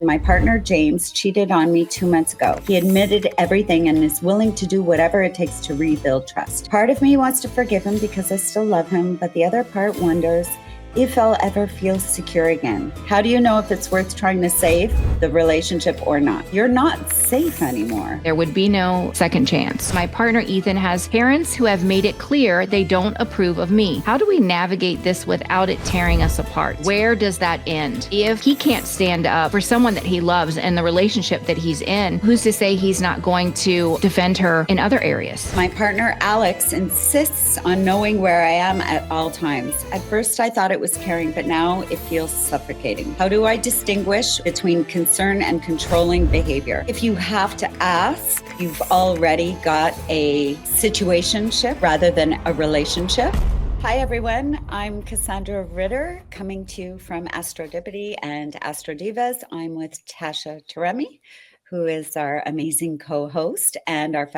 My partner, James, cheated on me 2 months ago. He admitted everything and is willing to do whatever it takes to rebuild trust. Part of me wants to forgive him because I still love him, but the other part wonders if I'll ever feel secure again. How do you know if it's worth trying to save the relationship or not? You're not safe anymore. There would be no second chance. My partner, Ethan, has parents who have made it clear they don't approve of me. How do we navigate this without it tearing us apart? Where does that end? If he can't stand up for someone that he loves and the relationship that he's in, who's to say he's not going to defend her in other areas? My partner, Alex, insists on knowing where I am at all times. At first, I thought it was caring, but now it feels suffocating. How do I distinguish between concern and controlling behavior? If you have to ask, you've already got a situationship rather than a relationship. Hi everyone, I'm Cassandra Ritter coming to you from Astrodipity and Astro Divas. I'm with Tasha Taremi, who is our amazing co-host and our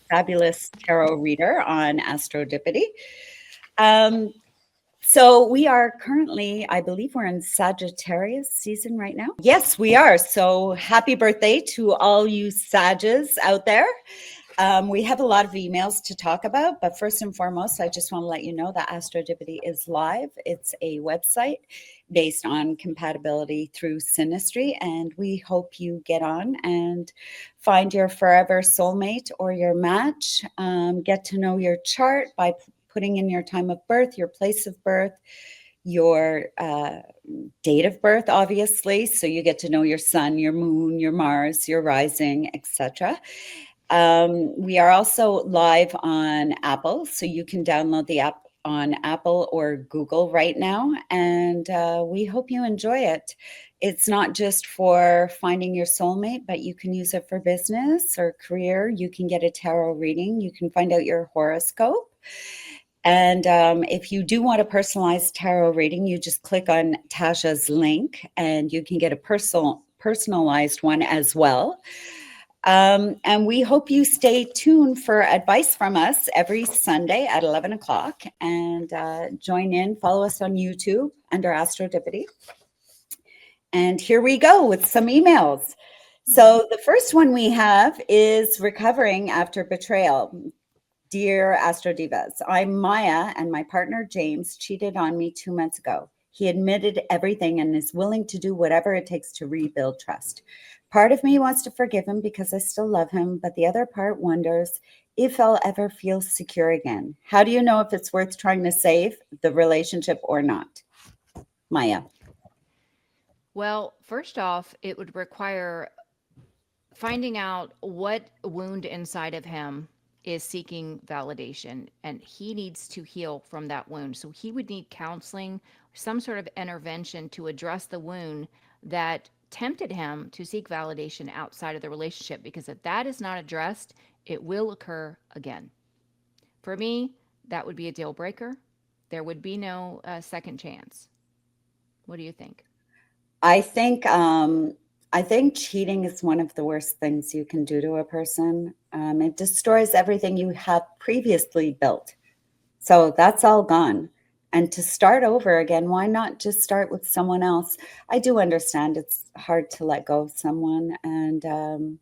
fabulous tarot reader on Astrodipity. So we are currently, I believe we're in Sagittarius season right now. Yes, we are. So happy birthday to all you Sages out there. We have a lot of emails to talk about, but first and foremost, I just want to let you know that Astrodipity is live. It's a website based on compatibility through synastry, and we hope you get on and find your forever soulmate or your match. Get to know your chart by putting in your time of birth, your place of birth, your date of birth, obviously. So you get to know your sun, your moon, your Mars, your rising, etc. We are also live on Apple, so you can download the app on Apple or Google right now, and we hope you enjoy it. It's not just for finding your soulmate, but you can use it for business or career. You can get a tarot reading. You can find out your horoscope. And if you do want a personalized tarot reading, you just click on Tasha's link and you can get a personalized one as well. And we hope you stay tuned for advice from us every Sunday at 11 o'clock and join in, follow us on YouTube under Astrodipity. And here we go with some emails. So the first one we have is recovering after betrayal. Dear Astro Divas, I'm Maya and my partner James cheated on me 2 months ago. He admitted everything and is willing to do whatever it takes to rebuild trust. Part of me wants to forgive him because I still love him, but the other part wonders if I'll ever feel secure again. How do you know if it's worth trying to save the relationship or not? Maya. Well, first off, it would require finding out what wound inside of him is seeking validation, and he needs to heal from that wound. So he would need counseling, some sort of intervention to address the wound that tempted him to seek validation outside of the relationship, because if that is not addressed, it will occur again. For me, that would be a deal breaker. There would be no second chance. What do you think? I think cheating is one of the worst things you can do to a person. It destroys everything you have previously built. So that's all gone. And to start over again, why not just start with someone else? I do understand it's hard to let go of someone, and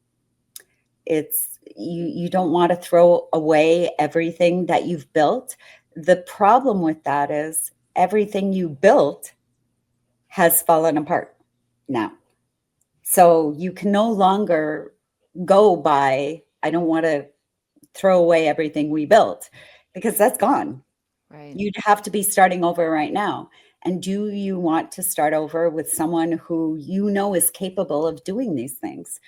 it's you don't want to throw away everything that you've built. The problem with that is everything you built has fallen apart now. So you can no longer go by, I don't want to throw away everything we built, because that's gone. Right. You'd have to be starting over right now. And do you want to start over with someone who you know is capable of doing these things?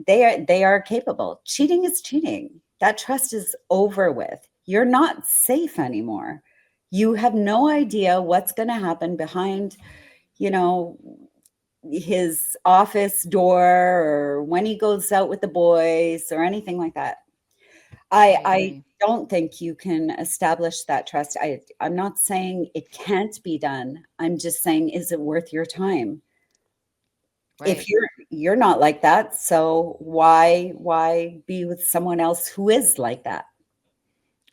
They are capable. Cheating is cheating. That trust is over with. You're not safe anymore. You have no idea what's going to happen behind, his office door, or when he goes out with the boys or anything like that. I don't think you can establish that trust. I'm not saying it can't be done. I'm just saying, is it worth your time? Right. If you're not like that, so why be with someone else who is like that?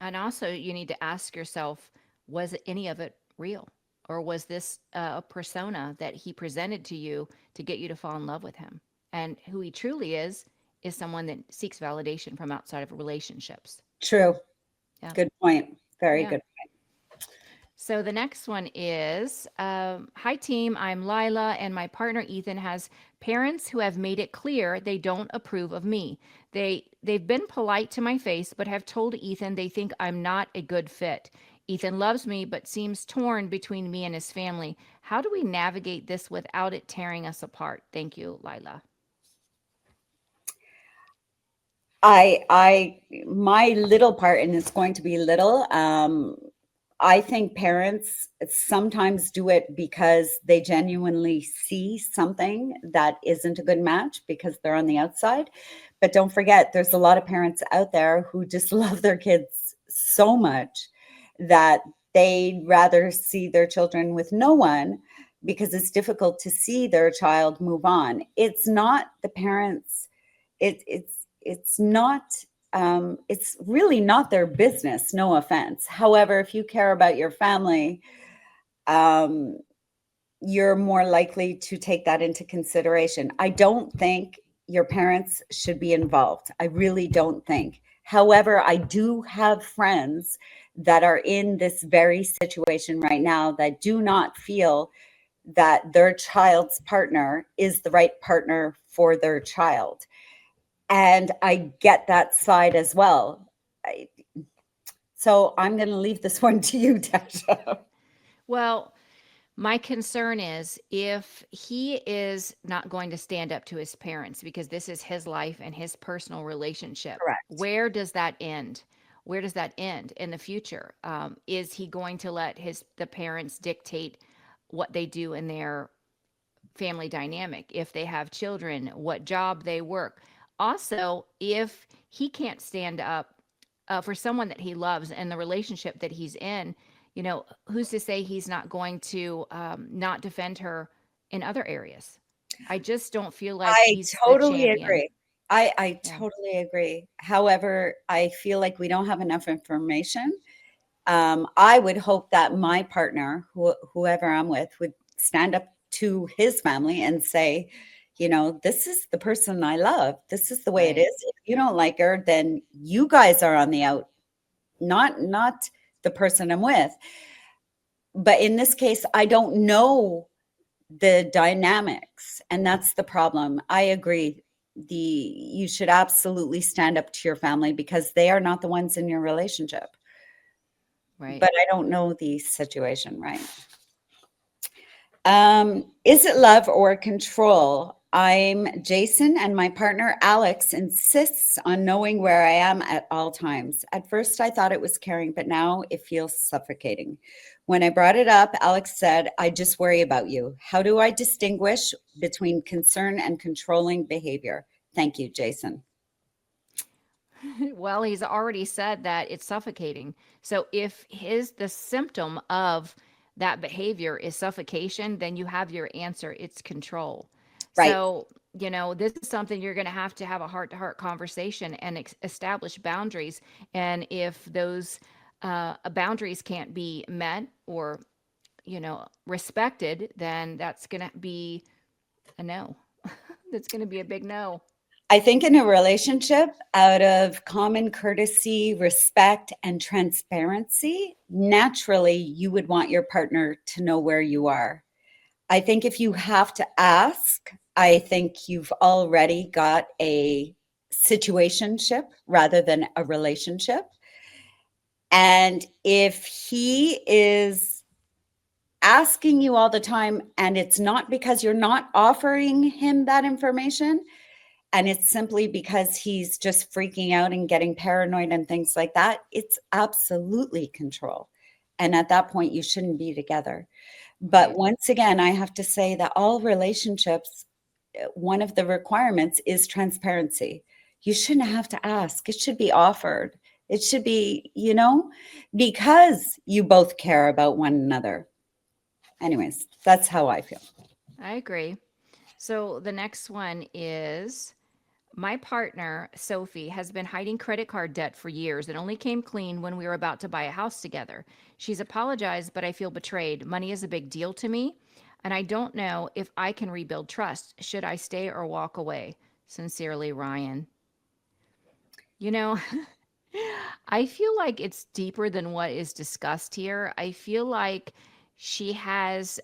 And also, you need to ask yourself, was any of it real? or was this a persona that he presented to you to get you to fall in love with him? And who he truly is someone that seeks validation from outside of relationships. True. Yeah. Good point. Very Yeah. good. So the next one is, hi team, I'm Lila, and my partner Ethan has parents who have made it clear they don't approve of me. They've been polite to my face, but have told Ethan they think I'm not a good fit. Ethan loves me, but seems torn between me and his family. How do we navigate this without it tearing us apart? Thank you, Lila. My little part, and it's going to be little, I think parents sometimes do it because they genuinely see something that isn't a good match because they're on the outside. But don't forget, there's a lot of parents out there who just love their kids so much that they'd rather see their children with no one because it's difficult to see their child move on. It's not the parents, it's not it's really not their business, no offense. However, if you care about your family, um, you're more likely to take that into consideration. I don't think your parents should be involved. I really don't think. However, I do have friends that are in this very situation right now that do not feel that their child's partner is the right partner for their child. And I get that side as well. I, so I'm going to leave this one to you, Tasha. Well, my concern is if he is not going to stand up to his parents because this is his life and his personal relationship, Correct. where does that end? Where does that end in the future? Is he going to let the parents dictate what they do in their family dynamic? If they have children, what job they work? Also, if he can't stand up for someone that he loves and the relationship that he's in, who's to say he's not going to not defend her in other areas? I just don't feel like I he's the totally champion. agree. I Yeah. totally agree. However, I feel like we don't have enough information. I would hope that my partner, whoever I'm with, would stand up to his family and say, this is the person I love. This is the way it Right. is. If you don't like her, then you guys are on the out, not the person I'm with. But in this case, I don't know the dynamics, and that's the problem. I agree. You should absolutely stand up to your family because they are not the ones in your relationship. Right. But I don't know the situation, right? Is it love or control? I'm Jason, and my partner Alex insists on knowing where I am at all times. At first, I thought it was caring, but now it feels suffocating. When I brought it up, Alex said, I just worry about you. How do I distinguish between concern and controlling behavior? Thank you, Jason. Well, he's already said that it's suffocating. So if the symptom of that behavior is suffocation, then you have your answer. It's control. Right. So, this is something you're going to have a heart to heart conversation and establish boundaries. And if those boundaries can't be met or, respected, then that's going to be a no. That's going to be a big no. I think in a relationship, out of common courtesy, respect, and transparency, naturally you would want your partner to know where you are. I think if you have to ask, I think you've already got a situationship rather than a relationship. And if he is asking you all the time and it's not because you're not offering him that information, and it's simply because he's just freaking out and getting paranoid and things like that, it's absolutely control. And at that point, you shouldn't be together. But Right. once again, I have to say that all relationships, one of the requirements is transparency. You shouldn't have to ask, it should be offered. It should be, because you both care about one another. Anyways, that's how I feel. I agree. So the next one is My partner, Sophie, has been hiding credit card debt for years and only came clean when we were about to buy a house together. She's apologized, but I feel betrayed. Money is a big deal to me, and I don't know if I can rebuild trust. Should I stay or walk away? Sincerely, Ryan. You know, I feel like it's deeper than what is discussed here. I feel like she is,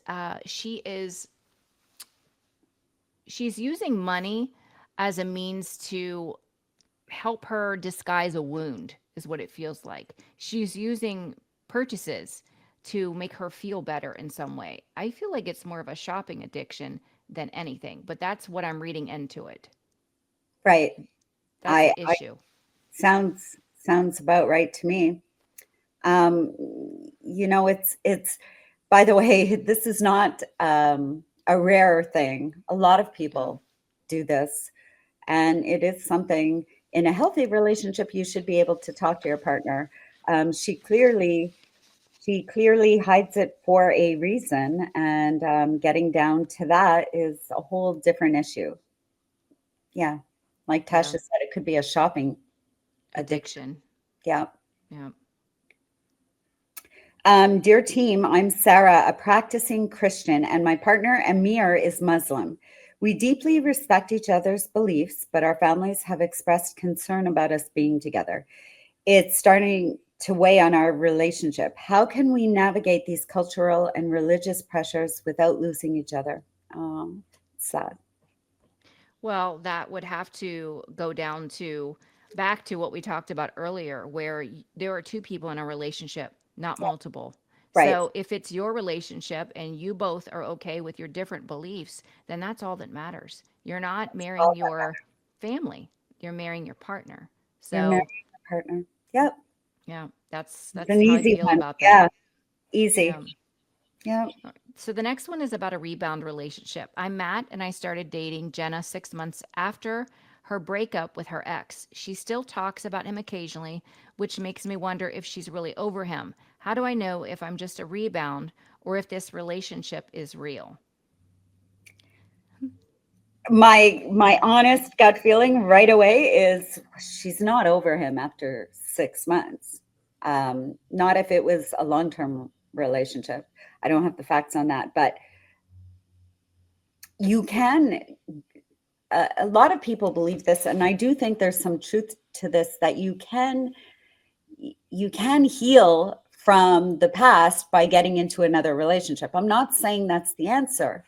she's using money as a means to help her disguise a wound, is what it feels like. She's using purchases to make her feel better in some way. I feel like it's more of a shopping addiction than anything, but that's what I'm reading into it. Right. That's I the issue. sounds about right to me. Um, it's by the way, this is not a rare thing. A lot of Yeah. people do this, and it is something in a healthy relationship you should be able to talk to your partner. Um, she clearly she clearly hides it for a reason, and getting down to that is a whole different issue. Yeah, like Tasha Yeah. said, it could be a shopping addiction. Addiction. Yeah. Yeah. Dear team, I'm Sarah, a practicing Christian, and my partner Amir is Muslim. We deeply respect each other's beliefs, but our families have expressed concern about us being together. It's starting to weigh on our relationship. How can we navigate these cultural and religious pressures without losing each other? Sad. Well, that would have to go down to back to what we talked about earlier, where there are two people in a relationship, not multiple. Right. So if it's your relationship and you both are okay with your different beliefs, then that's all that matters. You're not marrying All your family, you're marrying your partner. you're marrying So, a partner. Yep. yeah, It's that's an how I easy feel one. about that. Yeah. Easy. Yeah. Yeah. So the next one is about a rebound relationship. I'm Matt and I started dating Jenna 6 months after her breakup with her ex. She still talks about him occasionally, which makes me wonder if she's really over him. How do I know if I'm just a rebound or if this relationship is real? My honest gut feeling right away is she's not over him after 6 months. Not if it was a long-term relationship. I don't have the facts on that, but you can. A lot of people believe this, and I do think there's some truth to this that you can heal from the past by getting into another relationship. I'm not saying that's the answer.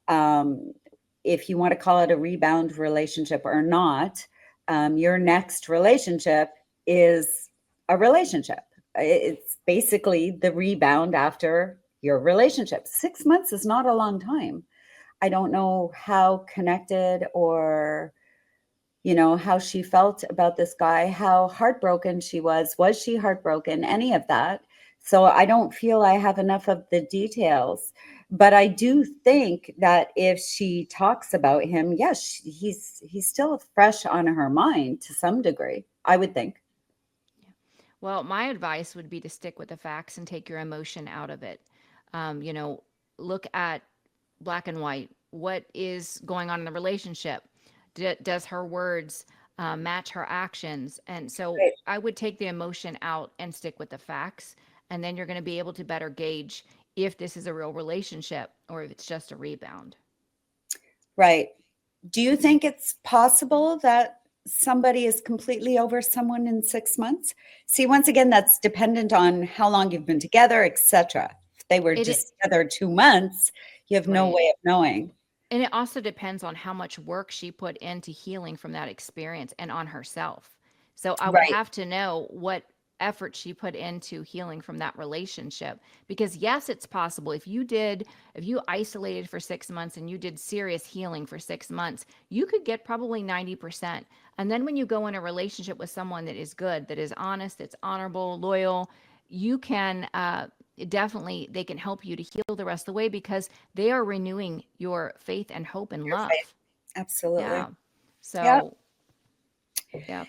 Um, if you want to call it a rebound relationship or not, your next relationship is a relationship. It's basically the rebound after your relationship. 6 months is not a long time. I don't know how connected or how she felt about this guy, how heartbroken she was. Was she heartbroken? Any of that. So I don't feel I have enough of the details. But I do think that if she talks about him, yes, he's still fresh on her mind to some degree, I would think. Well, my advice would be to stick with the facts and take your emotion out of it. You know, look at black and white. What is going on in the relationship? Does her words match her actions? And so Right. I would take the emotion out and stick with the facts. And then you're going to be able to better gauge if this is a real relationship or if it's just a rebound. Right. Do you think it's possible that somebody is completely over someone in 6 months? See, once again, that's dependent on how long you've been together, etc. If they were It, just together 2 months, you have no right. way of knowing. And it also depends on how much work she put into healing from that experience and on herself. So I would Right. have to know what effort she put into healing from that relationship. Because, yes, it's possible. If you isolated for 6 months and you did serious healing for 6 months, you could get probably 90%. And then when you go in a relationship with someone that is good, that is honest, that's honorable, loyal, you can definitely, they can help you to heal the rest of the way because they are renewing your faith and hope and Your faith. love. Absolutely. Yeah. Yeah. So, yeah.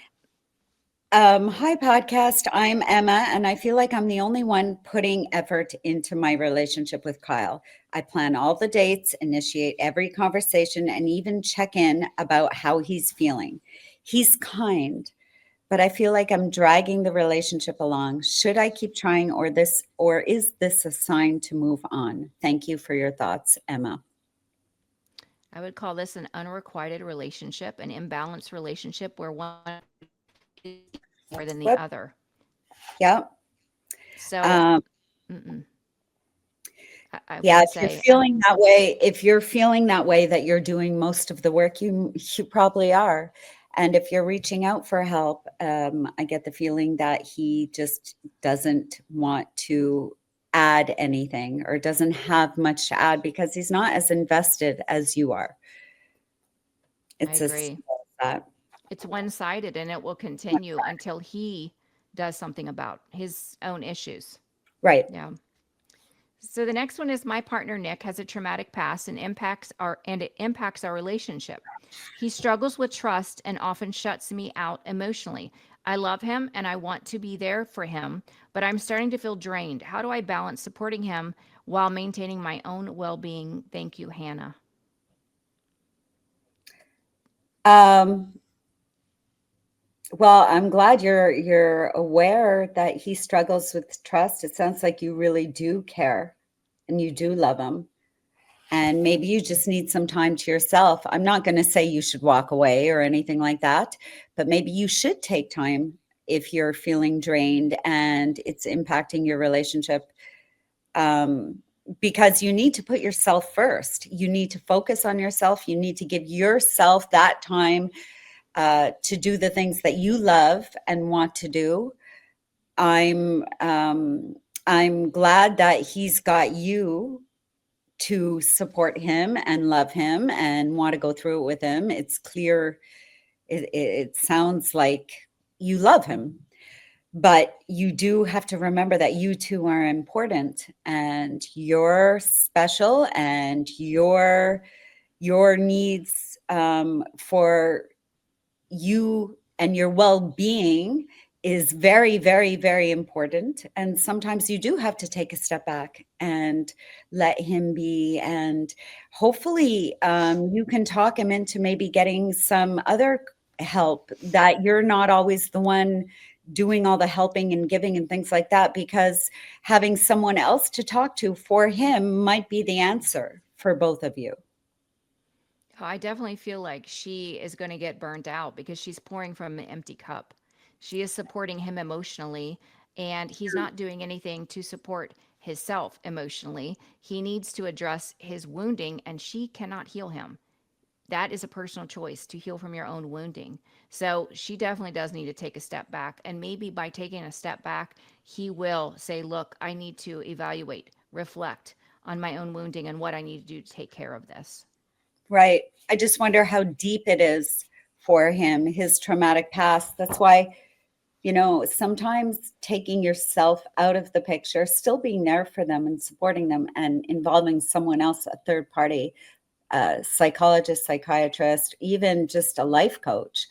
Hi, podcast. I'm Emma, and I feel like I'm the only one putting effort into my relationship with Kyle. I plan all the dates, initiate every conversation, and even check in about how he's feeling. He's kind, but I feel like I'm dragging the relationship along. Should I keep trying, or is this a sign to move on? Thank you for your thoughts, Emma. I would call this an unrequited relationship, an imbalanced relationship where one is more than the What? other. Yeah. So, Um, mm-mm. I Yeah, would if you're say, feeling that way, if you're feeling that way that you're doing most of the work, you probably are. And if you're reaching out for help, I get the feeling that he just doesn't want to add anything or doesn't have much to add because he's not as invested as you are. I It's as agree. simple as that. It's one-sided and it will continue until he does something about his own issues. Right. Yeah. So the next one is my partner Nick has a traumatic past and it impacts our relationship. He struggles with trust and often shuts me out emotionally. I love him and I want to be there for him, but I'm starting to feel drained. How do I balance supporting him while maintaining my own well-being? Thank you, Hannah. Um, well, I'm glad you're aware that he struggles with trust. It sounds like you really do care and you do love him. And maybe you just need some time to yourself. I'm not going to say you should walk away or anything like that, but maybe you should take time if you're feeling drained and it's impacting your relationship. Um, because you need to put yourself first. You need to focus on yourself. You need to give yourself that time to do the things that you love and want to do. I'm um, I'm glad that he's got you to support him and love him and want to go through it with him. It's clear, it sounds like you love him, but you do have to remember that you two are important and you're special and your needs for you and your well-being is very, very, very important. And sometimes you do have to take a step back and let him be. And hopefully, you can talk him into maybe getting some other help, that you're not always the one doing all the helping and giving and things like that, because having someone else to talk to for him might be the answer for both of you. Oh, I definitely feel like she is going to get burnt out because she's pouring from an empty cup. She is supporting him emotionally, and he's not doing anything to support himself emotionally. He needs to address his wounding, and she cannot heal him. That is a personal choice to heal from your own wounding. So she definitely does need to take a step back. And maybe by taking a step back, he will say, look, I need to evaluate, reflect on my own wounding and what I need to do to take care of this. Right. I just wonder how deep it is for him, his traumatic past. That's why, sometimes taking yourself out of the picture, still being there for them and supporting them and involving someone else, a third party, a psychologist, psychiatrist, even just a life coach,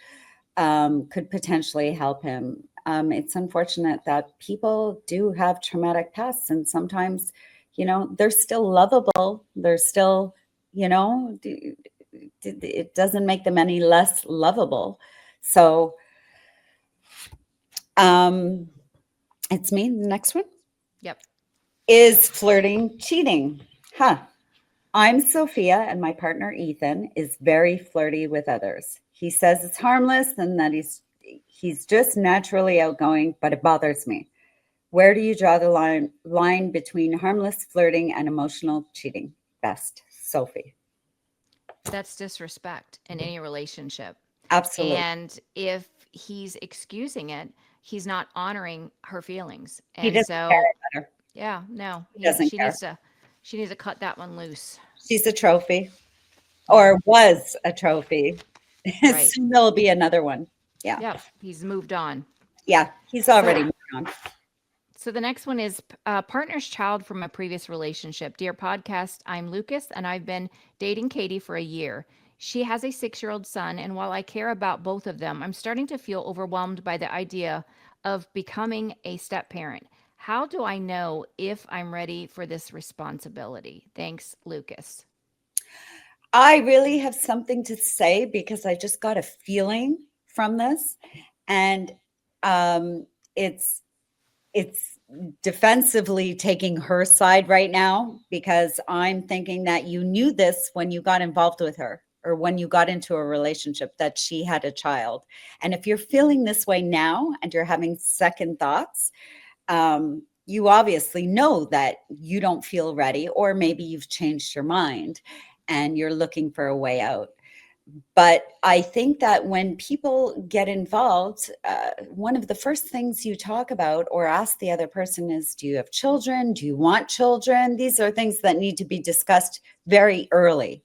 could potentially help him. It's unfortunate that people do have traumatic pasts, and sometimes, they're still lovable. They're still, it doesn't make them any less lovable. So, um, it's me. The next one Yep. is flirting cheating. Huh. I'm Sophia, and my partner Ethan is very flirty with others. He says it's harmless and that he's just naturally outgoing, but it bothers me. Where do you draw the line between harmless flirting and emotional cheating? Best, Sophie. That's disrespect in any relationship. Absolutely. And if he's excusing it, he's not honoring her feelings. He And doesn't care so, about her. yeah, no, He doesn't care. she needs to cut that one loose. She's a trophy, Yeah, or was a trophy. right. Soon there'll be another one. Yeah. Yep, he's moved on. Yeah. He's So already moved on. So the next one is partner's child from a previous relationship. Dear podcast, I'm Lucas and I've been dating Katie for a year. She has a 6-year-old son, and while I care about both of them, I'm starting to feel overwhelmed by the idea of becoming a step parent. How do I know if I'm ready for this responsibility? Thanks, Lucas. I really have something to say because I just got a feeling from this, and um, it's it's defensively taking her side right now because I'm thinking that you knew this when you got involved with her or when you got into a relationship that she had a child. And if you're feeling this way now and you're having second thoughts, you obviously know that you don't feel ready, or maybe you've changed your mind and you're looking for a way out. But I think that when people get involved, one of the first things you talk about or ask the other person is, do you have children? Do you want children? These are things that need to be discussed very early.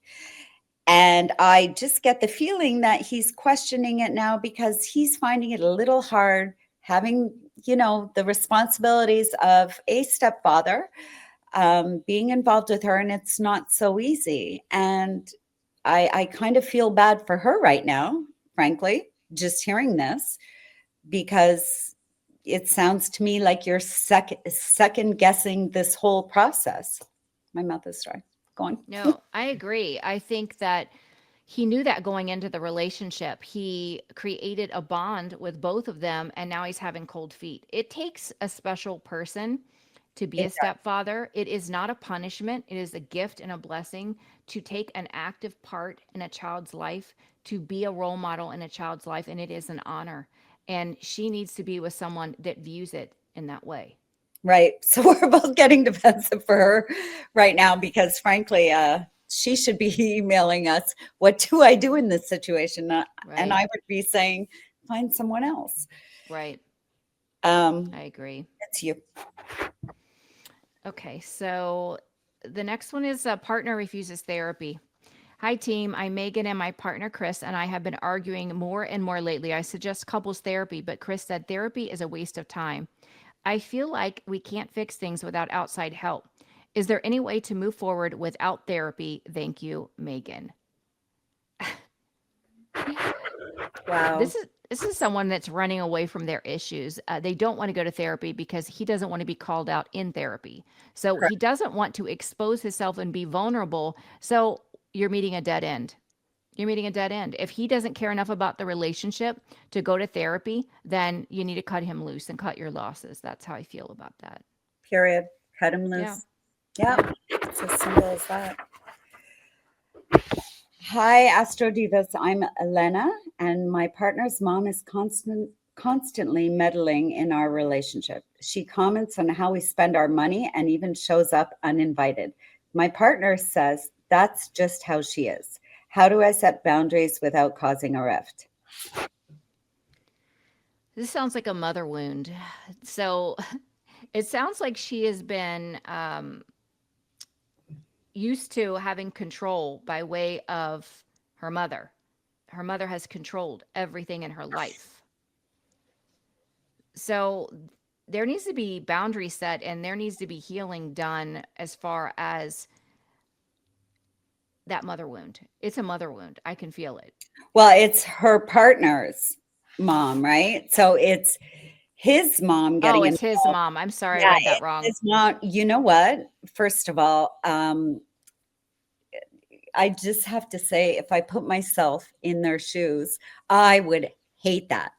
And I just get the feeling that he's questioning it now because he's finding it a little hard having, the responsibilities of a stepfather, being involved with her, and it's not so easy. And I kind of feel bad for her right now, frankly, just hearing this, because it sounds to me like you're second guessing this whole process. My mouth is dry. Go on. No, I agree. I think that he knew that going into the relationship. He created a bond with both of them, and now he's having cold feet. It takes a special person to be a It stepfather. It is not a punishment, it is a gift and a blessing to take an active part in a child's life, to be a role model in a child's life, and it is an honor. And she needs to be with someone that views it in that way. Right. So we're both getting defensive for her right now because, frankly, she should be emailing us, what do I do in this situation? And Right, I would be saying, find someone else. right. Um, I agree. it's you. Okay, so the next one is a partner refuses therapy. Hi, team. I'm Megan, and my partner Chris and I have been arguing more and more lately. I suggest couples therapy, but Chris said therapy is a waste of time. I feel like we can't fix things without outside help. Is there any way to move forward without therapy? Thank you, Megan. Wow. This is someone that's running away from their issues. They don't want to go to therapy because he doesn't want to be called out in therapy. So he Correct. doesn't want to expose himself and be vulnerable. So you're meeting a dead end. You're meeting a dead end. If he doesn't care enough about the relationship to go to therapy, then you need to cut him loose and cut your losses. That's how I feel about that. Period. Cut him Yeah. loose. Yeah. Yeah. It's as simple as that. Hi, Astro Divas. I'm Elena, and my partner's mom is constantly meddling in our relationship. She comments on how we spend our money and even shows up uninvited. My partner says that's just how she is. How do I set boundaries without causing a rift? This sounds like a mother wound. So it sounds like she has been used to having control by way of her mother. Her mother has controlled everything in her life. So there needs to be boundaries set and there needs to be healing done as far as that mother wound. It's a mother wound. I can feel it. Well, it's her partner's mom, right? So it's his mom Oh, getting it's his involved. mom. I'm sorry, I Yeah, read that wrong. it's not. You know what? First of all, I just have to say, if I put myself in their shoes, I would hate that.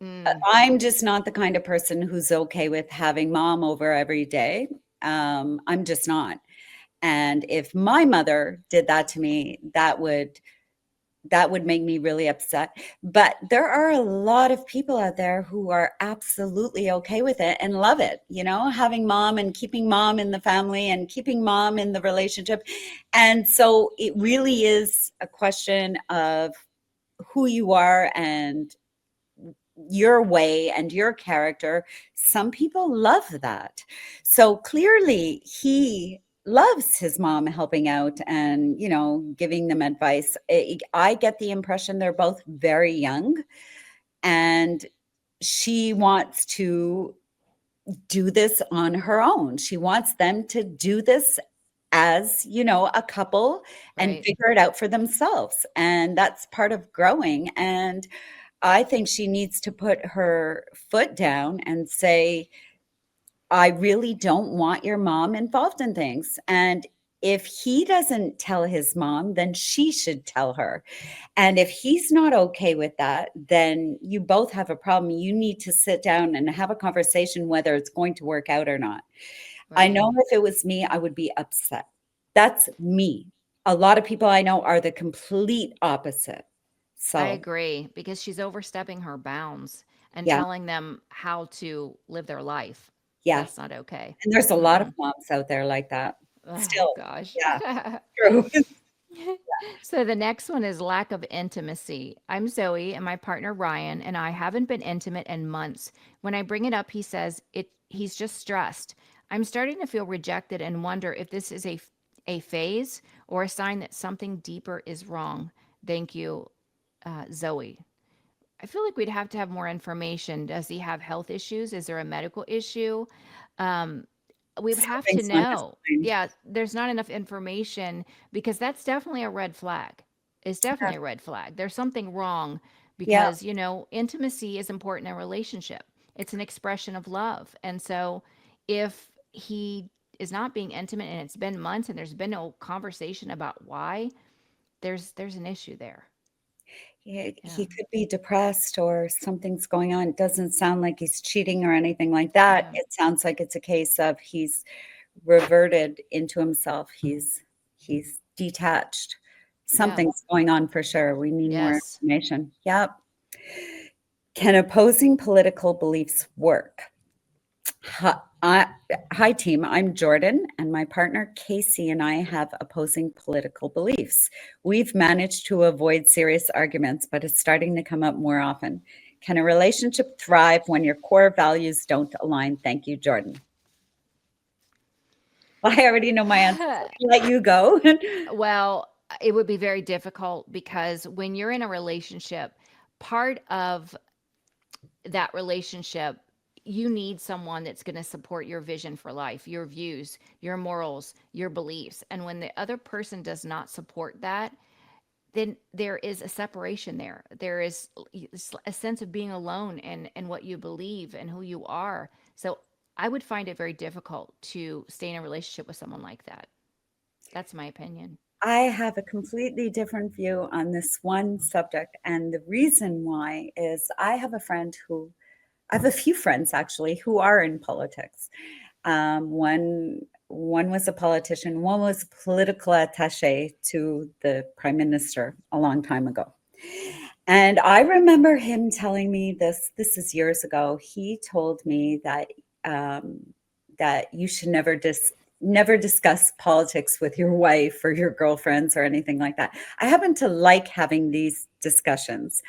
Mm, I'm just not the kind of person who's okay with having mom over every day. I'm just not. And if my mother did that to me, that would make me really upset. But there are a lot of people out there who are absolutely okay with it and love it, having mom and keeping mom in the family and keeping mom in the relationship. And so it really is a question of who you are and your way and your character. Some people love that. So clearly he loves his mom helping out and, giving them advice. I get the impression they're both very young, and she wants to do this on her own. She wants them to do this as, a couple and Right. figure it out for themselves. And that's part of growing. And I think she needs to put her foot down and say, I really don't want your mom involved in things. And if he doesn't tell his mom, then she should tell her. And if he's not okay with that, then you both have a problem. You need to sit down and have a conversation whether it's going to work out or not. I Right. know if it was me, I would be upset. That's me. A lot of people I know are the complete opposite. I So, agree because she's overstepping her bounds and yeah, telling them how to live their life. yeah. That's not okay. And there's a lot of Mm-mm. moms out there like that. Oh, Still, gosh. yeah, true. So the next one is lack of intimacy. I'm Zoe and my partner Ryan and I haven't been intimate in months. When I bring it up, he says he's just stressed. I'm starting to feel rejected and wonder if this is a phase or a sign that something deeper is wrong. Thank you, Zoe. I feel like we'd have to have more information. Does he have health issues? Is there a medical issue? Um, we would have to Something's on his know. mind. Yeah, there's not enough information because that's definitely a red flag. It's Yeah, definitely a red flag. There's something wrong yeah, because, intimacy is important in a relationship. It's an expression of love. And so if he is not being intimate and it's been months and there's been no conversation about why, there's an issue there. Yeah. he could be depressed or something's going on. It doesn't sound like he's cheating or anything like that. Yeah. It sounds like it's a case of he's reverted into himself. He's detached. Yeah. Something's going on for sure. We need more Yes. information. Yep. Can opposing political beliefs work? Hi, hi, team. I'm Jordan, and my partner Casey and I have opposing political beliefs. We've managed to avoid serious arguments, but it's starting to come up more often. Can a relationship thrive when your core values don't align? Thank you, Jordan. I already know my answer. So I'll let you go. Well, it would be very difficult because when you're in a relationship, part of that relationship, you need someone that's going to support your vision for life, your views, your morals, your beliefs. And when the other person does not support that, then there is a separation there. There is a sense of being alone in what you believe and who you are. So I would find it very difficult to stay in a relationship with someone like that. That's my opinion. I have a completely different view on this one subject. And the reason why is I have a few friends actually who are in politics. One was a politician, one was a political attaché to the prime minister a long time ago. And I remember him telling me this. This is years ago. He told me um, that you should never discuss politics with your wife or your girlfriends or anything like that. I happen to like having these discussions.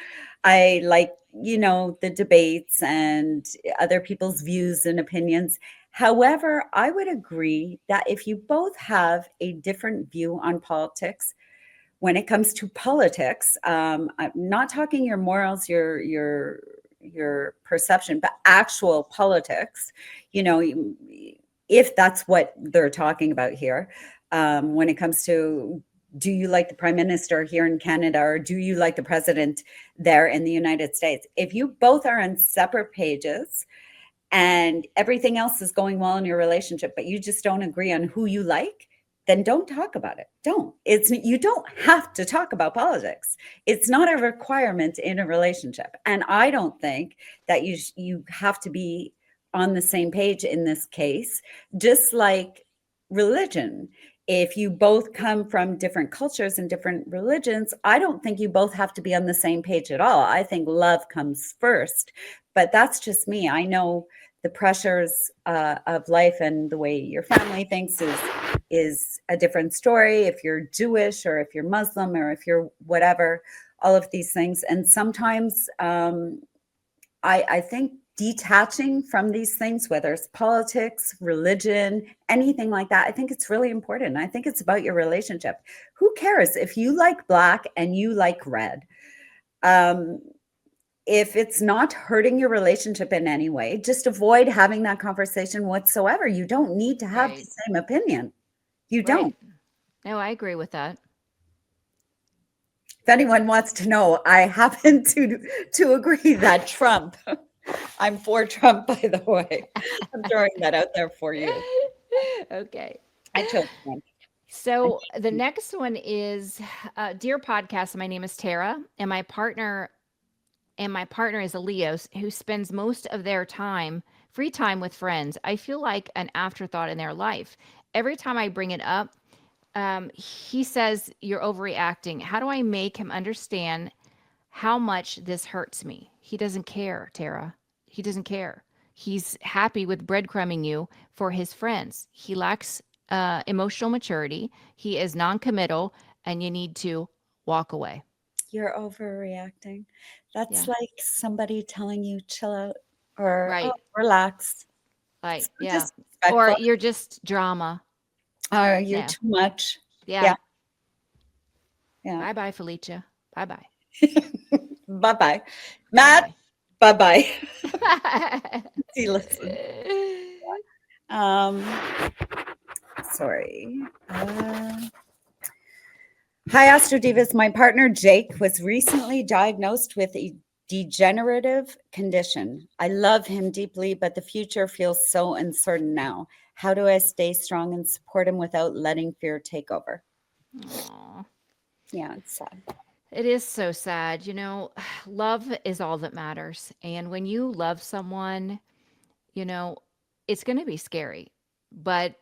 I like, the debates and other people's views and opinions. However, I would agree that if you both have a different view on politics, when it comes to politics, I'm not talking your morals, your perception, but actual politics. You know, if that's what they're talking about here, when it comes to, do you like the prime minister here in Canada or do you like the president there in the United States? If you both are on separate pages and everything else is going well in your relationship, but you just don't agree on who you like, then don't talk about it. Don't. You don't have to talk about politics. It's not a requirement in a relationship. And I don't think that you have to be on the same page in this case, just like religion. If you both come from different cultures and different religions, I don't think you both have to be on the same page at all. I think love comes first, but that's just me. I know the pressures of life and the way your family thinks is a different story. If you're Jewish or if you're Muslim or if you're whatever, all of these things. And sometimes I think detaching from these things, whether it's politics, religion, anything like that, I think it's really important. I think it's about your relationship. Who cares if you like black and you like red? Um, if it's not hurting your relationship in any way, just avoid having that conversation whatsoever. You don't need to have the Right. same opinion. You Right. don't. No, I agree with that. If anyone wants to know, I happen to agree that Trump. I'm for Trump, by the way. I'm throwing that out there for you. Okay. I chose Trump. I So the next one is, dear podcast. My name is Tara, and my partner is a Leo who spends most of their free time with friends. I feel like an afterthought in their life. Every time I bring it up, he says you're overreacting. How do I make him understand how much this hurts me? He doesn't care, Tara. He doesn't care. He's happy with breadcrumbing you for his friends. He lacks emotional maturity. He is non-committal, and you need to walk away. You're overreacting. That's Yeah. like somebody telling you chill out or oh, Right. relax. Like, So yeah. Or disrespectful. you're just drama. You're No. too much. Yeah, Yeah. yeah. Bye bye, Felicia. Bye bye. Bye bye. Bye Matt, bye. bye bye. See, listen. Um, sorry. Hi, Astro Divas. My partner Jake was recently diagnosed with a degenerative condition. I love him deeply, but the future feels so uncertain now. How do I stay strong and support him without letting fear take over? Aw. Yeah, it's sad. It is so sad. Love is all that matters. And when you love someone, you know, it's going to be scary, but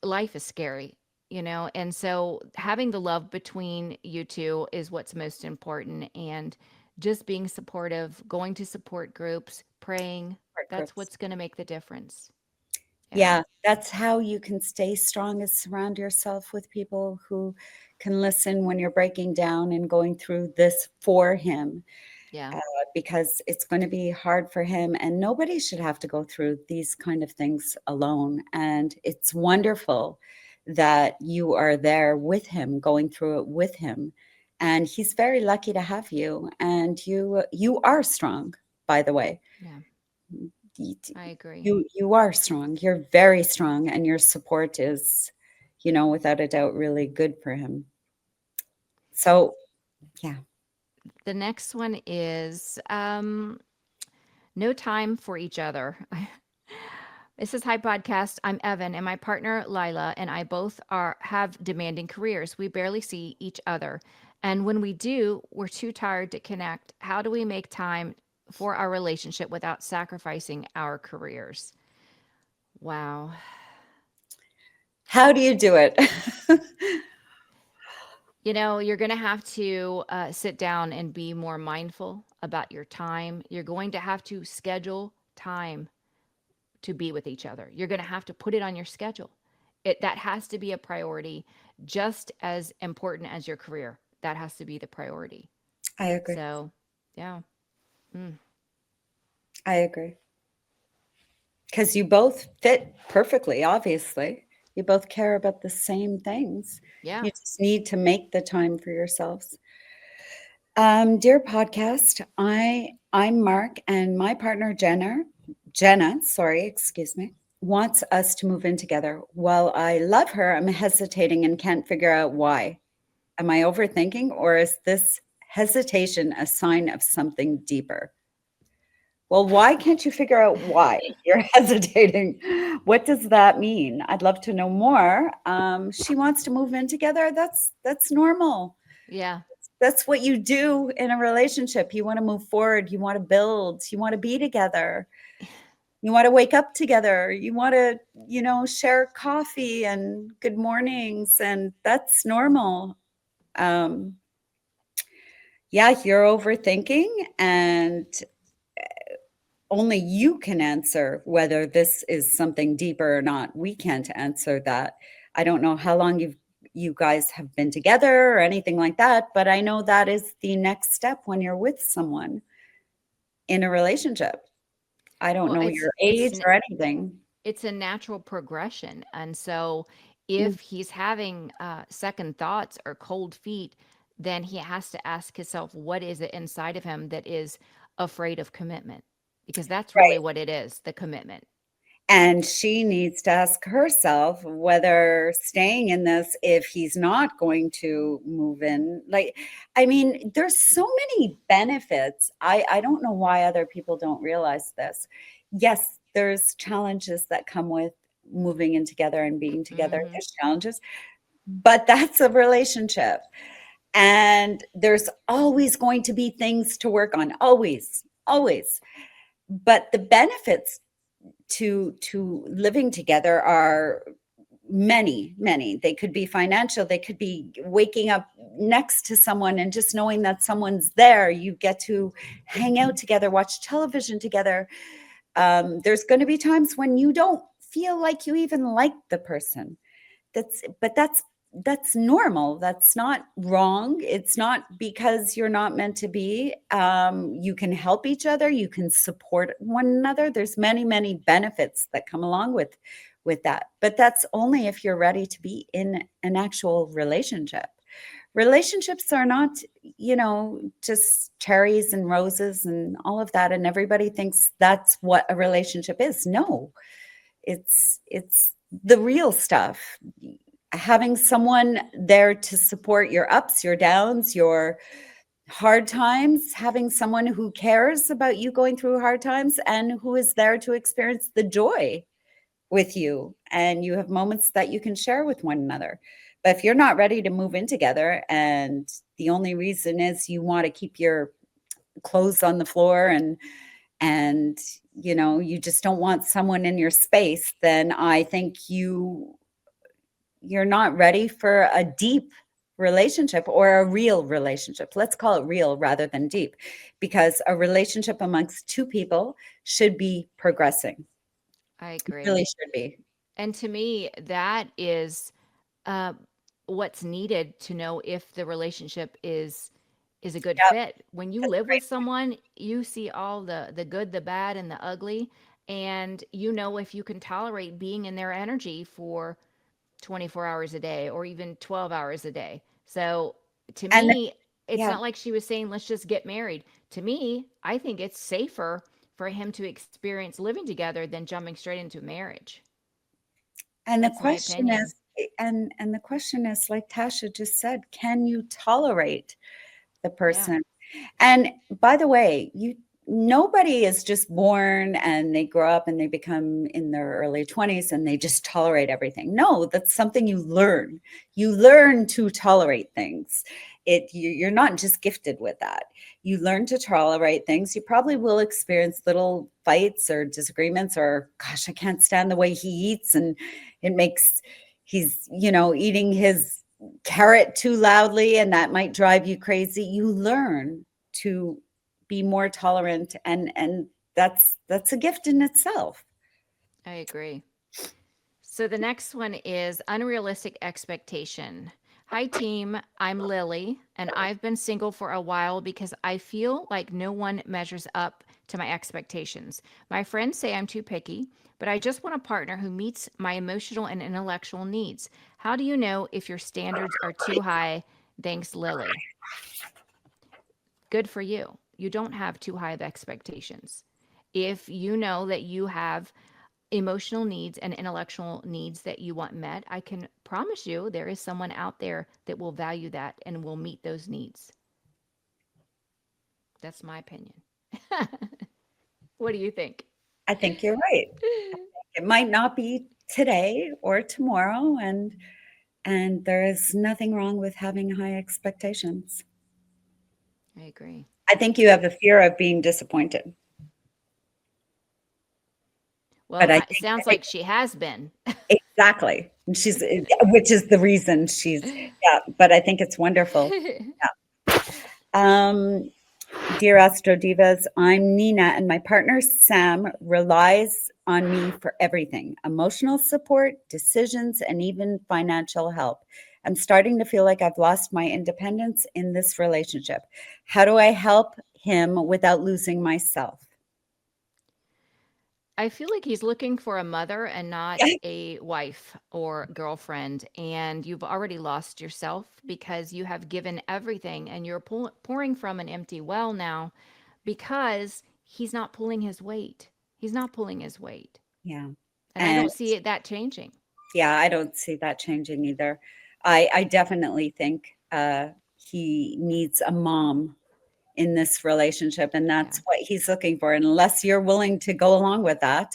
life is scary, and so having the love between you two is what's most important. And just being supportive, going to support groups, praying, Support that's groups. what's going to make the difference. Yeah. Yeah, that's how you can stay strong is surround yourself with people who can listen when you're breaking down and going through this for him. Yeah. uh, because it's going to be hard for him, and nobody should have to go through these kind of things alone. And it's wonderful that you are there with him, going through it with him, and he's very lucky to have you. And you are strong, by the way. Yeah. Y- I agree. you are strong. You're very strong, and your support is, without a doubt, really good for him. So yeah. The next one is no time for each other. It says, "Hi podcast. I'm Evan, and my partner Lila and I both have demanding careers. We barely see each other, and when we do, we're too tired to connect. How do we make time for our relationship without sacrificing our careers?" Wow. How do you do it? You're going to have to sit down and be more mindful about your time. You're going to have to schedule time to be with each other. You're going to have to put it on your schedule. That has to be a priority, just as important as your career. That has to be the priority. I agree. So, yeah. Mm, I agree. Because you both fit perfectly, obviously. You both care about the same things. yeah. You just need to make the time for yourselves. Dear podcast, I'm Mark, and my partner Jenna, sorry, excuse me, wants us to move in together. While I love her, I'm hesitating and can't figure out why. Am I overthinking, or is this hesitation a sign of something deeper? Well, why can't you figure out why you're hesitating? What does that mean? I'd love to know more. She wants to move in together. That's normal. Yeah. That's what you do in a relationship. You want to move forward. You want to build. You want to be together. You want to wake up together. You want to, share coffee and good mornings, and that's normal. Um, yeah, you're overthinking, and only you can answer whether this is something deeper or not. We can't answer that. I don't know how long you guys have been together or anything like that, but I know that is the next step when you're with someone in a relationship. I don't Well, know it's your it's age or anything. it's a natural progression. And so Mm. if he's having second thoughts or cold feet, then he has to ask himself, what is it inside of him that is afraid of commitment? Because that's really Right. what it is, the commitment. And she needs to ask herself whether staying in this, if he's not going to move in, like, I mean, there's so many benefits. I don't know why other people don't realize this. Yes, there's challenges that come with moving in together and being together. Mm-hmm. There's challenges, but that's a relationship. And there's always going to be things to work on, always, always. But the benefits to living together are many, many. They could be financial, they could be waking up next to someone and just knowing that someone's there. You get to hang out together, watch television together. There's going to be times when you don't feel like you even like the person. That's normal. That's not wrong. It's not because you're not meant to be. You can help each other. You can support one another. There's many, many benefits that come along with that. But that's only if you're ready to be in an actual relationship. Relationships are not, just cherries and roses and all of that. And everybody thinks that's what a relationship is. No, it's the real stuff. Having someone there to support your ups, your downs, your hard times, having someone who cares about you going through hard times and who is there to experience the joy with you. And you have moments that you can share with one another. But if you're not ready to move in together and the only reason is you want to keep your clothes on the floor and you just don't want someone in your space, then I think you're not ready for a deep relationship or a real relationship. Let's call it real rather than deep, because a relationship amongst two people should be progressing. I It agree. really should be. And to me, that is uh, what's needed to know if the relationship is a good Yeah, fit. When you that's live with great. someone, you see all the good, the bad, and the ugly, and you know if you can tolerate being in their energy for 24 hours a day or even 12 hours a day. So to And me, it's yeah, not like she was saying, let's just get married. To me, I think it's safer for him to experience living together than jumping straight into marriage. and the That's my question opinion. is, and the question is, like Tasha just said, can you tolerate the Yeah. person? And by the way, nobody is just born and they grow up and they become in their early 20s and they just tolerate everything. No, that's something you learn. You learn to tolerate things. You're not just gifted with that. You learn to tolerate things. You probably will experience little fights or disagreements or, gosh, I can't stand the way he eats and it makes he's, eating his carrot too loudly and that might drive you crazy. You learn to be more tolerant, and that's a gift in itself. I agree. So the next one is unrealistic expectation. Hi, team. I'm Lily, and I've been single for a while because I feel like no one measures up to my expectations. My friends say I'm too picky, but I just want a partner who meets my emotional and intellectual needs. How do you know if your standards are too high? Thanks, Lily. Good for you. You don't have too high of expectations. If you know that you have emotional needs and intellectual needs that you want met, I can promise you there is someone out there that will value that and will meet those needs. That's my opinion. What do you think? I think you're right. It might not be today or tomorrow, and there is nothing wrong with having high expectations. I agree. I think you have a fear of being disappointed, but Well, I it think sounds like she has been. exactly. Which is the reason she's, yeah, but I think it's wonderful. Yeah. Dear Astro Divas, I'm Nina, and my partner Sam relies on me for everything: emotional support, decisions, and even financial help. I'm starting to feel like I've lost my independence in this relationship. How do I help him without losing myself? I feel like he's looking for a mother and not Yeah. a wife or girlfriend. And you've already lost yourself because you have given everything and you're pouring from an empty well now because he's not pulling his weight. He's not pulling his weight. Yeah. And I And don't see that changing. yeah, I don't see that changing either. I definitely think he needs a mom in this relationship, and Yeah. that's what he's looking for. And unless you're willing to go along with that,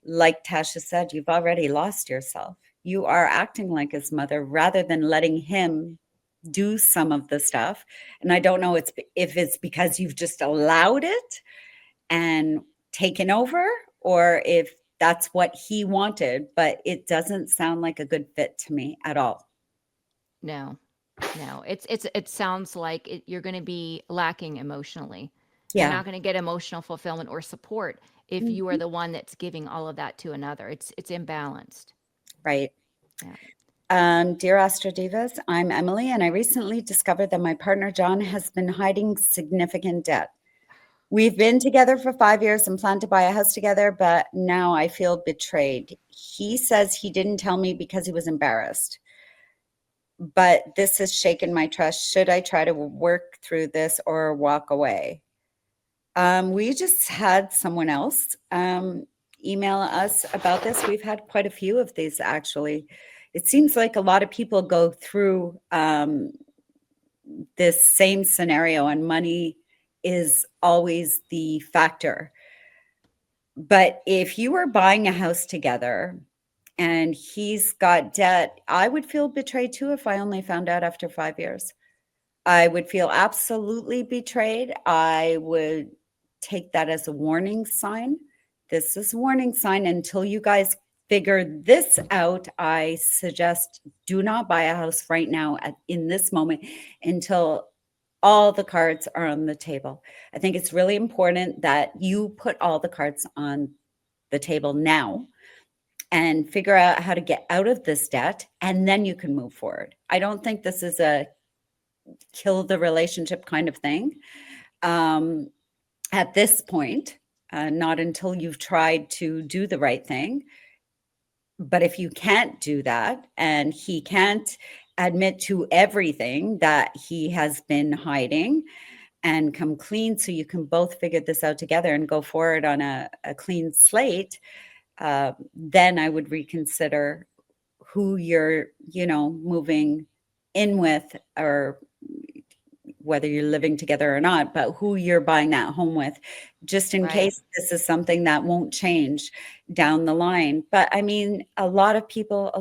like Tasha said, you've already lost yourself. You are acting like his mother rather than letting him do some of the stuff. And I don't know if it's because you've just allowed it and taken over, or if that's what he wanted, but it doesn't sound like a good fit to me at all. No, no. It sounds like you're going to be lacking emotionally. You're Yeah. not going to get emotional fulfillment or support if you are Mhm. the one that's giving all of that to another. It's imbalanced. Right. Yeah. Dear Astro Divas, I'm Emily, and I recently discovered that my partner John has been hiding significant debt. We've been together for 5 years and planned to buy a house together, but now I feel betrayed. He says he didn't tell me because he was embarrassed, but this has shaken my trust. Should I try to work through this or walk away? We just had someone else email us about this. We've had quite a few of these actually. It seems like a lot of people go through this same scenario, and money is always the factor. But if you were buying a house together and he's got debt, I would feel betrayed too if I only found out after 5 years. I would feel absolutely betrayed. I would take that as a warning sign. This is a warning sign. Until you guys figure this out, I suggest do not buy a house right now in this moment until all the cards are on the table. I think it's really important that you put all the cards on the table now and figure out how to get out of this debt, and then you can move forward. I don't think this is a kill the relationship kind of thing at this point, not until you've tried to do the right thing. But if you can't do that and he can't admit to everything that he has been hiding and come clean, so you can both figure this out together and go forward on a clean slate, then I would reconsider who you're, moving in with, or whether you're living together or not, but who you're buying that home with, just in Right. case this is something that won't change down the line. But I mean, a lot of people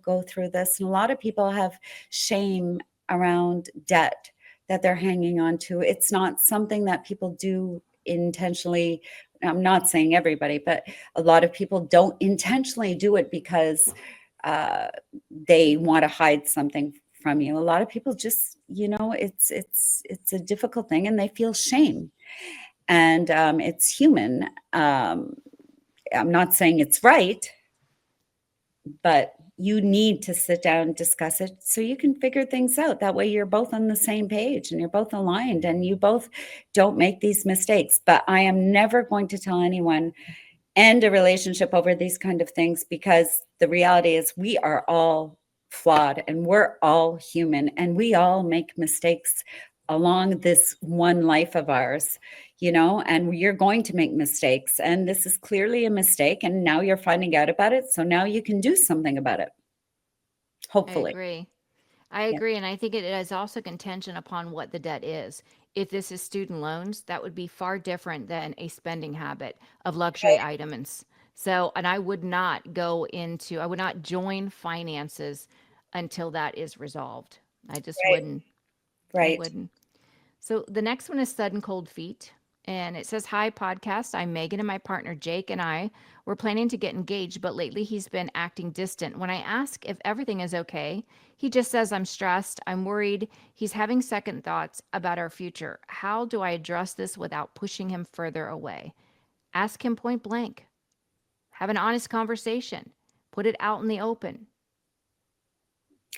go through this, and a lot of people have shame around debt that they're hanging on to. It's not something that people do intentionally. I'm not saying everybody, but a lot of people don't intentionally do it because uh, they want to hide something from you. A lot of people just, it's a difficult thing, and they feel shame, and it's human. I'm not saying it's right, but you need to sit down and discuss it so you can figure things out. That way you're both on the same page and you're both aligned and you both don't make these mistakes. But I am never going to tell anyone end a relationship over these kind of things, because the reality is we are all flawed and we're all human and we all make mistakes along this one life of ours, and you're going to make mistakes, and this is clearly a mistake, and now you're finding out about it, so now you can do something about it, I hopefully. agree. I Yeah. agree. And I think it is also contingent upon what the debt is. If this is student loans, that would be far different than a spending habit of luxury Right. items. So, and I would not join finances until that is resolved. I just Right. wouldn't. I Right. wouldn't. So the next one is Sudden Cold Feet. And it says, Hi, podcast. I'm Megan, and my partner Jake and I were planning to get engaged, but lately he's been acting distant. When I ask if everything is okay, he just says, I'm stressed. I'm worried. He's having second thoughts about our future. How do I address this without pushing him further away? Ask him point blank. Have an honest conversation. Put it out in the open.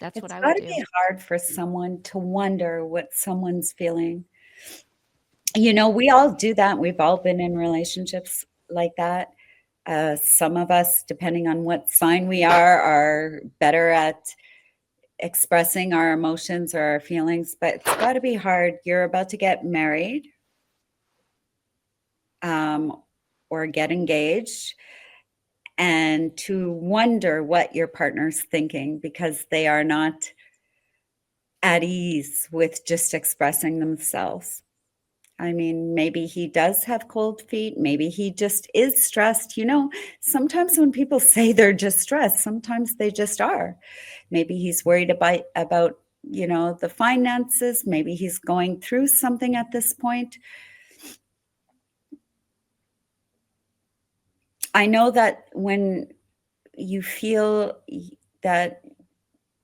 That's what It's I got would to do. be hard for someone to wonder what someone's feeling. We all do that. We've all been in relationships like that. Some of us, depending on what sign we are better at expressing our emotions or our feelings, but it's got to be hard. You're about to get married, um, or get engaged, and to wonder what your partner's thinking, because they are not at ease with just expressing themselves. I mean, maybe he does have cold feet. Maybe he just is stressed. Sometimes when people say they're just stressed, sometimes they just are. Maybe he's worried about the finances. Maybe he's going through something at this point. I know that when you feel that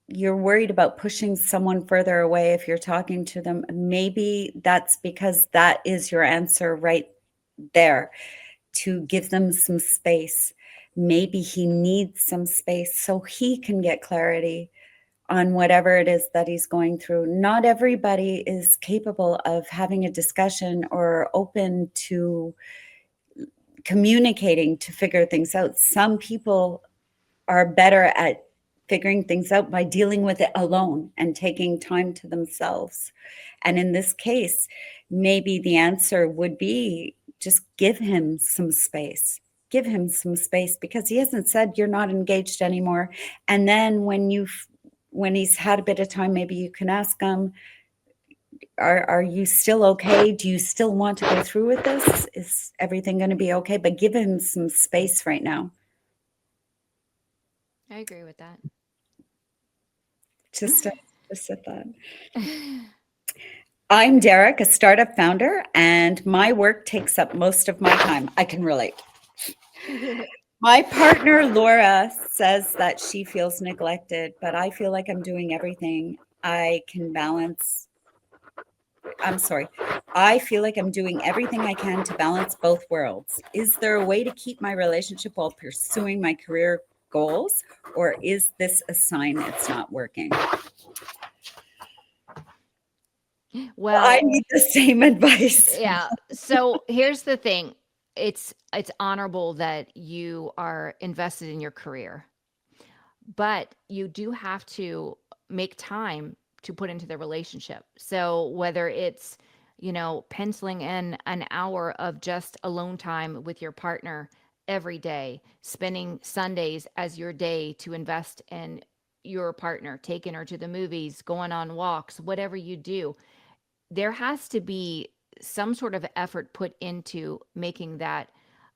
you're worried about pushing someone further away if you're talking to them, maybe that's because that is your answer right there, to give them some space. Maybe he needs some space so he can get clarity on whatever it is that he's going through. Not everybody is capable of having a discussion or open to communicating to figure things out. Some people are better at figuring things out by dealing with it alone and taking time to themselves. And in this case, maybe the answer would be just give him some space. Give him some space, because he hasn't said you're not engaged anymore. And then when he's had a bit of time, maybe you can ask him, are you still okay? Do you still want to go through with this? Is everything going to be okay? But give him some space right now. I agree with that. Just at that. I'm Derek, a startup founder, and my work takes up most of my time. I can relate. My partner, Laura, says that she feels neglected, but I feel like I'm doing everything I can balance. I feel like I'm doing everything I can to balance both worlds. Is there a way to keep my relationship while pursuing my career goals, or is this a sign it's not working? Well, I need the same advice. Yeah. So here's the thing. It's honorable that you are invested in your career, but you do have to make time to put into the relationship. So whether it's, penciling in an hour of just alone time with your partner every day, spending Sundays as your day to invest in your partner, taking her to the movies, going on walks, whatever you do, there has to be some sort of effort put into making that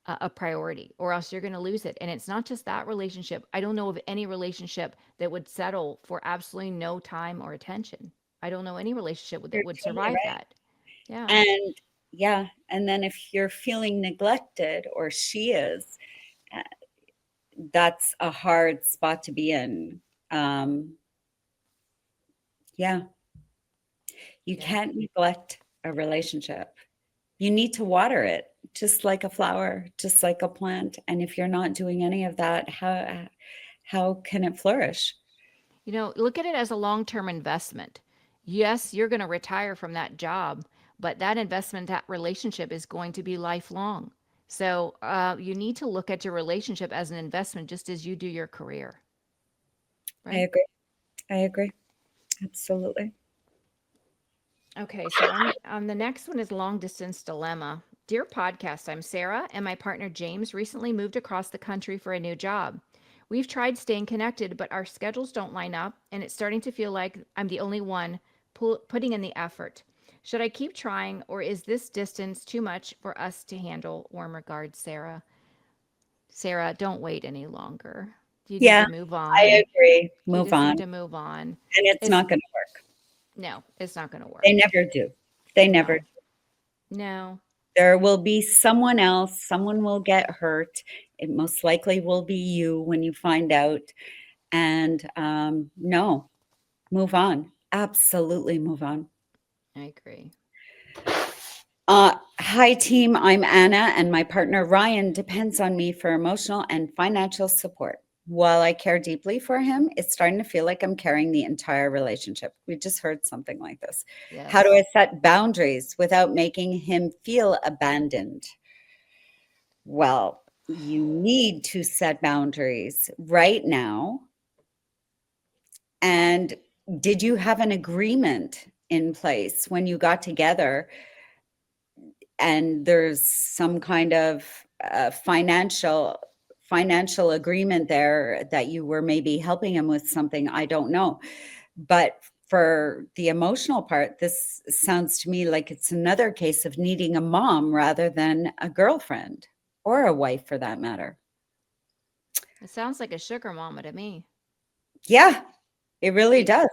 a priority, or else you're going to lose it. And it's not just that relationship. I don't know of any relationship that would settle for absolutely no time or attention. I don't know any relationship that would survive that. Yeah. And then if you're feeling neglected, or she is, that's a hard spot to be in. You can't neglect a relationship. You need to water it, just like a flower, just like a plant. And if you're not doing any of that, how can it flourish? Look at it as a long-term investment. Yes, you're going to retire from that job, but that investment, that relationship is going to be lifelong. So you need to look at your relationship as an investment, just as you do your career. Right? I agree. Absolutely. Okay, so on the next one is long distance dilemma. Dear podcast, I'm Sarah, and my partner James recently moved across the country for a new job. We've tried staying connected, but our schedules don't line up, and it's starting to feel like I'm the only one putting in the effort. Should I keep trying, or is this distance too much for us to handle? Warm regards, Sarah. Sarah, don't wait any longer. You need to move on. I agree. You just need to move on. And it's not going to work. No, it's not going to work. They never do. They never do. No. There will be someone else. Someone will get hurt. It most likely will be you when you find out. And no, move on. Absolutely move on. I agree. Hi, team. I'm Anna, and my partner Ryan depends on me for emotional and financial support. While I care deeply for him, it's starting to feel like I'm carrying the entire relationship. We just heard something like this. Yes. How do I set boundaries without making him feel abandoned? Well, you need to set boundaries right now. And did you have an agreement in place when you got together? And there's some kind of financial financial agreement there that you were maybe helping him with something. I don't know. But for the emotional part, this sounds to me like it's another case of needing a mom rather than a girlfriend or a wife for that matter. It sounds like a sugar mama to me. Yeah, it really It, does.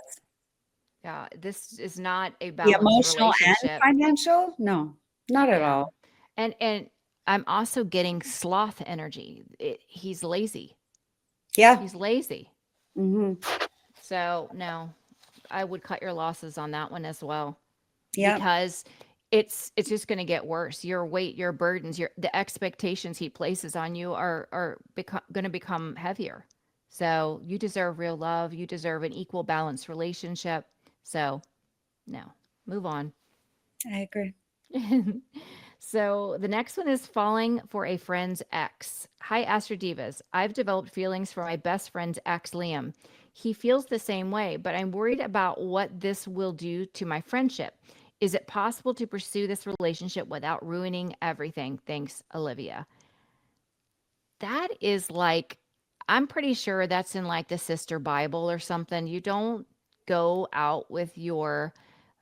yeah, this is not a The balanced emotional and relationship. financial? No, not at Yeah. all. And I'm also getting sloth energy. He's lazy. Yeah. He's lazy. Hmm. So, no, I would cut your losses on that one as well, Yeah. because it's just going to get worse. Your weight, your burdens, the expectations he places on you are going to become heavier. So, you deserve real love. You deserve an equal balanced relationship. So, no, move on. I agree. So the next one is falling for a friend's ex. Hi, Astro Divas. I've developed feelings for my best friend's ex, Liam. He feels the same way, but I'm worried about what this will do to my friendship. Is it possible to pursue this relationship without ruining everything? Thanks, Olivia. That is like, I'm pretty sure that's in like the Sister Bible or something. You don't go out with your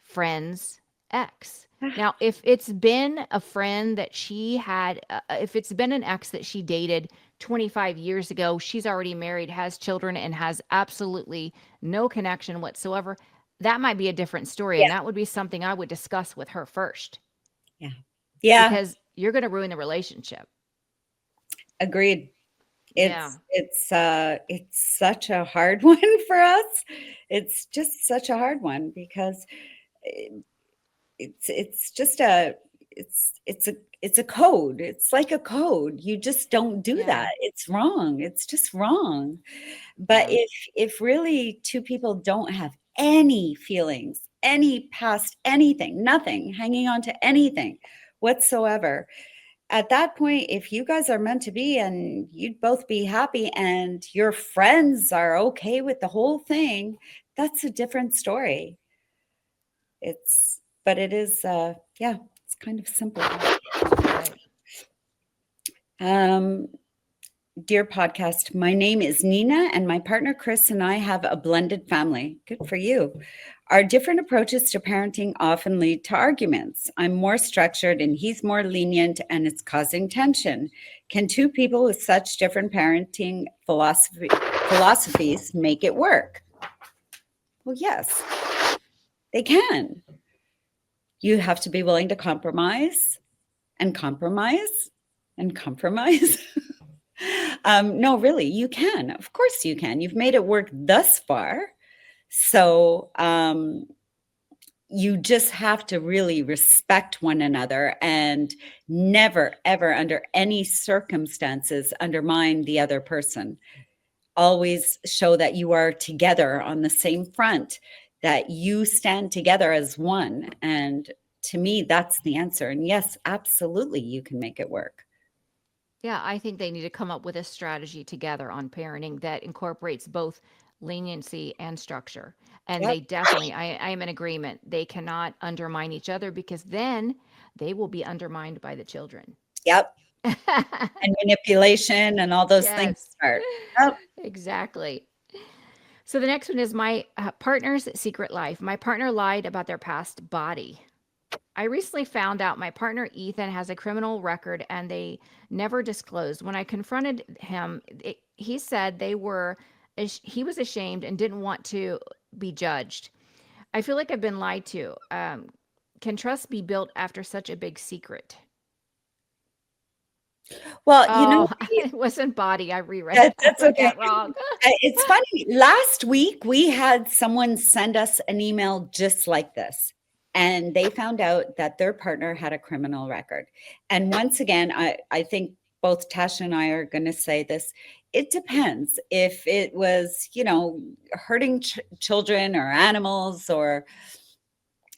friend's ex. Now, if it's been a friend that she had, if it's been an ex that she dated 25 years ago, she's already married, has children, and has absolutely no connection whatsoever, that might be a different story. Yeah. And that would be something I would discuss with her first, Yeah. Yeah. because you're going to ruin the relationship. Agreed. Yeah. It's such a hard one for us. It's just such a hard one because it's just a it's a it's a code. It's like a code. You just don't do Yeah. that. It's wrong. It's just wrong. But Yeah. if really two people don't have any feelings, any past anything, nothing, hanging on to anything whatsoever, at that point, if you guys are meant to be and you'd both be happy and your friends are okay with the whole thing, that's a different story. But it is, yeah, it's kind of simple. Right. Um, Dear podcast, my name is Nina, and my partner Chris and I have a blended family. Good for you. Our different approaches to parenting often lead to arguments. I'm more structured and he's more lenient, and it's causing tension. Can two people with such different parenting philosophies make it work? Well, yes, they can. You have to be willing to compromise and compromise and compromise. No, really, you can. Of course, you can. You've made it work thus far. So you just have to really respect one another and never, ever, under any circumstances, undermine the other person. Always show that you are together on the same front, that you stand together as one. And to me, that's the answer. And yes, absolutely, you can make it work. Yeah, I think they need to come up with a strategy together on parenting that incorporates both leniency and structure. And Yep. they definitely, I am in agreement. They cannot undermine each other, because then they will be undermined by the children. Yep. And manipulation and all those things Yes, start. Yep. exactly. So the next one is my partner's secret life. My partner lied about their past body. I recently found out my partner Ethan has a criminal record and they never disclosed. When I confronted him, he said he was ashamed and didn't want to be judged. I feel like I've been lied to. Can trust be built after such a big secret? Well, Oh, it wasn't body. I reread it. I that's read okay. that wrong. It's funny. Last week, we had someone send us an email just like this, and they found out that their partner had a criminal record. And once again, I think both Tasha and I are going to say this. It depends if it was, hurting children or animals, or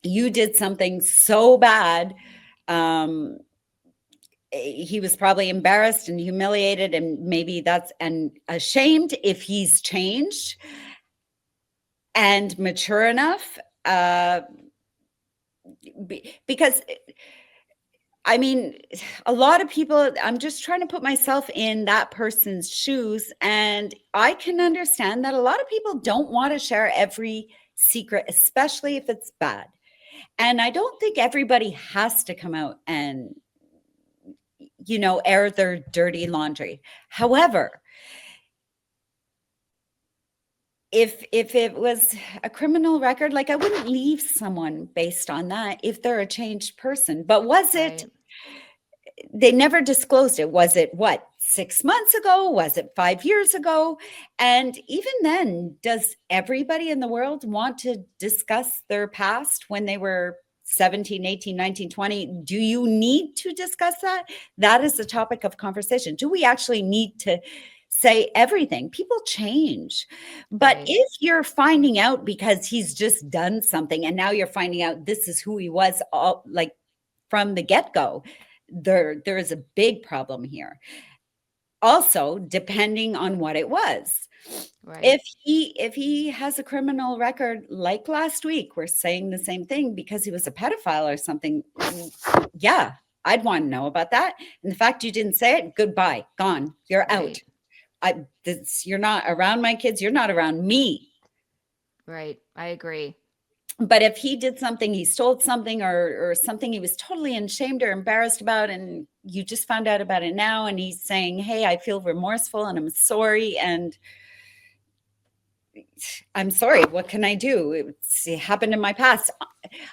you did something so bad. Um, he was probably embarrassed and humiliated, and maybe and ashamed. If he's changed and mature enough, because I mean, a lot of people, I'm just trying to put myself in that person's shoes. And I can understand that a lot of people don't want to share every secret, especially if it's bad. And I don't think everybody has to come out and, air their dirty laundry. However, if it was a criminal record, like, I wouldn't leave someone based on that if they're a changed person. But was it, Right. they never disclosed it. Was it what, 6 months ago? Was it 5 years ago? And even then, does everybody in the world want to discuss their past when they were 17, 18, 19, 20? Do you need to discuss that? That is the topic of conversation. Do we actually need to say everything? People change. But Right. if you're finding out because he's just done something and now you're finding out this is who he was, all like from the get-go, there is a big problem here. Also, depending on what it was. Right. If he has a criminal record, like last week, we're saying the same thing because he was a pedophile or something. Yeah, I'd want to know about that. And the fact you didn't say it, goodbye, gone, you're out. Right. You're not around my kids, you're not around me. Right. I agree. But if he did something, he stole something or something he was totally ashamed or embarrassed about, and you just found out about it now, and he's saying, hey, I feel remorseful and I'm sorry, and I'm sorry, what can I do? It happened in my past.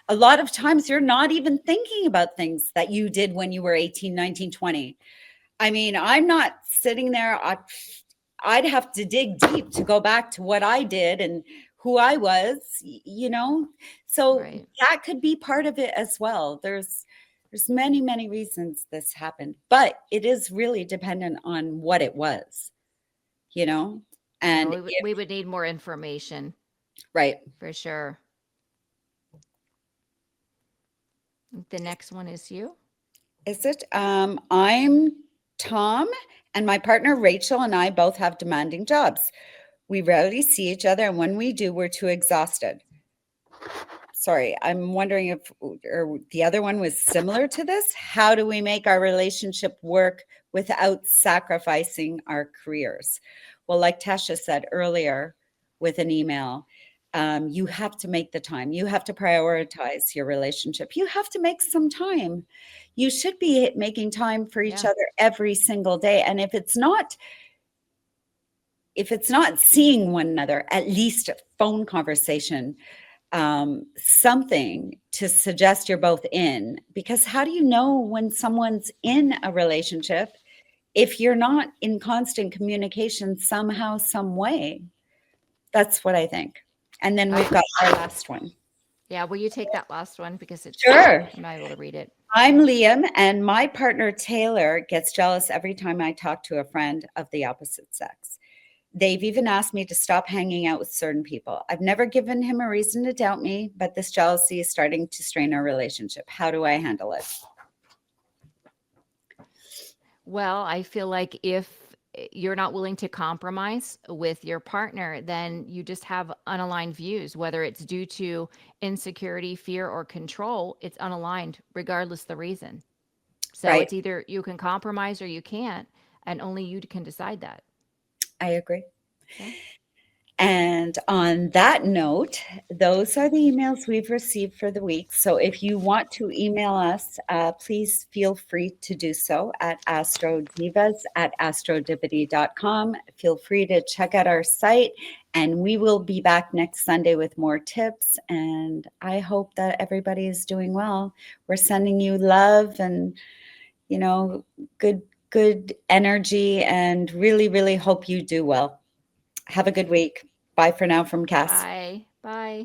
A lot of times you're not even thinking about things that you did when you were 18, 19, 20. I mean, I'm not sitting there. I'd have to dig deep to go back to what I did and who I was, So Right. that could be part of it as well. There's many, many reasons this happened, but it is really dependent on what it was, Yeah, and we would need more information right. for sure. The next one is you. Is it? I'm Tom, and my partner Rachel and I both have demanding jobs. We rarely see each other, and when we do, we're too exhausted. Sorry, I'm wondering if or the other one was similar to this. How do we make our relationship work without sacrificing our careers? Well, like Tasha said earlier with an email, you have to make the time. You have to prioritize your relationship. You have to make some time. You should be making time for each Yeah. other every single day. And if it's not seeing one another, at least a phone conversation, something to suggest you're both in. Because how do you know when someone's in a relationship if you're not in constant communication somehow, some way? That's what I think. And then we've got our last one. Yeah. Will you take that last one because it's Sure. I'm not able to read it. I'm Liam, and my partner Taylor gets jealous every time I talk to a friend of the opposite sex. They've even asked me to stop hanging out with certain people. I've never given him a reason to doubt me, but this jealousy is starting to strain our relationship. How do I handle it? Well, I feel like if you're not willing to compromise with your partner, then you just have unaligned views, whether it's due to insecurity, fear, or control, it's unaligned regardless the reason. So Right. it's either you can compromise or you can't, and only you can decide that. I agree. Okay. And on that note, those are the emails we've received for the week. So if you want to email us, please feel free to do so at astrodivas@astrodipity.com. Feel free to check out our site, and we will be back next Sunday with more tips. And I hope that everybody is doing well. We're sending you love and, good energy, and really, really hope you do well. Have a good week. Bye for now from Cass. Bye. Bye.